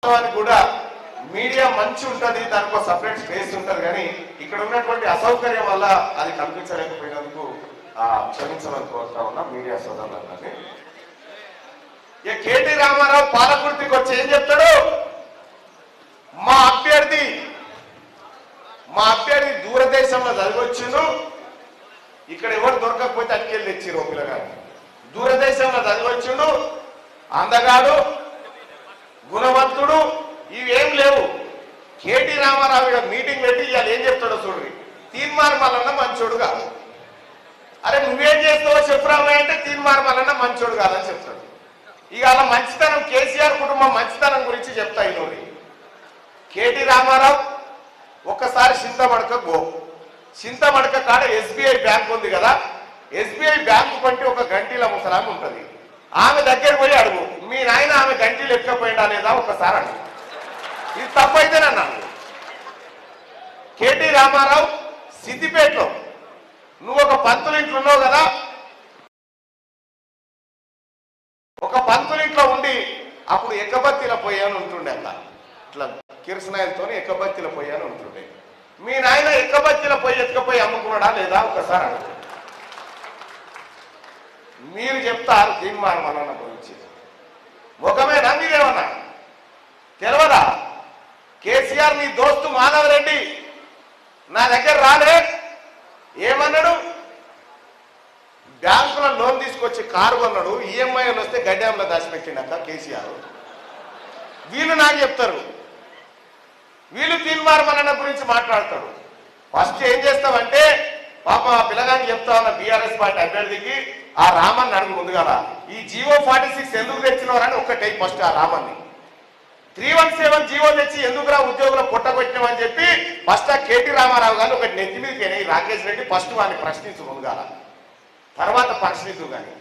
కూడా మీడియా మంచి ఉంటుంది, దానికి ఒక సపరేట్ స్పేస్ ఉంటుంది. కానీ ఇక్కడ ఉన్నటువంటి అసౌకర్యం వల్ల అది కనిపించలేకపోయినందుకు క్షమించమని కోరుతా ఉన్నా మీడియా సోదరులందరినీ. ఇక కేటీ రామారావు పాలకుర్తికి వచ్చి ఏం చెప్తాడు, మా అభ్యర్థి దూరదేశంలో చదివచ్చును, ఇక్కడ ఎవరు దొరకకపోతే అటుకెళ్ళి తెచ్చిరు పిల్లగాడు. దూరదేశంలో చదివచ్చును, అందగాడు, గుణవంతుడు, ఇవేం లేవు. కేటీ రామారావు మీటింగ్ పెట్టి ఇవాళ ఏం చెప్తాడో చూడండి. తీన్మార్ మల్లన్న మంచోడు కాదు. అరే నువ్వేం చేస్తావో చెప్పురామయ్య అంటే తీన్మార్ మల్లన్న మంచోడు కాదని చెప్తాడు. ఇక అలా మంచితనం, కేసీఆర్ కుటుంబం మంచితనం గురించి చెప్తా ఇన్నోడి. కేటీ రామారావు ఒక్కసారి చింతమడక కాడ ఎస్బీఐ బ్యాంక్ ఉంది కదా, ఎస్బీఐ బ్యాంకు పంటి ఒక గంటీల ముసలామి ఉంటుంది. ఆమె దగ్గర పోయి అడుగు, మీ నాయన ఆమె గంటీలు ఎక్కకపోయిందా లేదా ఒక్కసారి అడుగు. ఇది తప్పైతేనన్నాను. కేటీ రామారావు సిద్దిపేటలో నువ్వు ఒక పంతులింట్లో ఉన్నావు కదా, ఒక పంతులింట్లో ఉండి అప్పుడు ఎక్కబత్తిలో పోయాను ఉంటుండే. అట్లా ఇట్లా కిరసనాయలతో ఎక్కబత్తిలో పోయాను ఉంటుండే. మీ నాయన ఎక్కబత్తిలో పోయి ఎత్తుకపోయి అమ్ముకున్నాడా లేదా ఒకసారి అడుగు. మీరు చెప్తారు తీన్మార్ మల్లన్న గురించి. ముఖమేనా మీరేమన్నా తెలవదా? కేసీఆర్ నీ దోస్తు మాధవ్ రెడ్డి నా దగ్గర రాలే, ఏమన్నాడు, బ్యాంకులో లోన్ తీసుకొచ్చి కారు కొన్నాడు, ఈఎంఐలు వస్తే గడ్డాంలో దాచిపెట్టిండక్క కేసీఆర్. వీళ్ళు నాకు చెప్తారు, వీళ్ళు తీన్మార్ మల్లన్న గురించి మాట్లాడతాడు. ఫస్ట్ ఏం చేస్తామంటే పాప ఆ పిల్లగాని చెప్తా ఉన్న బీఆర్ఎస్ పార్టీ అభ్యర్థికి ఆ రామన్ అడుగు ముందుగా ఈ జీవో 46 ఎందుకు తెచ్చినవారని ఒక్కటే. ఫస్ట్ ఆ రామన్ని 317 జీవో తెచ్చి ఎందుకురా ఉద్యోగులు పుట్టగొట్టినామని చెప్పి ఫస్ట్ ఆ కేటీ రామారావు గారిని ఒకటి నెత్తి మీదకి రాకేష్ రెడ్డి ఫస్ట్ వాడిని ప్రశ్నించు ముందుగా, తర్వాత ప్రశ్నించు కానీ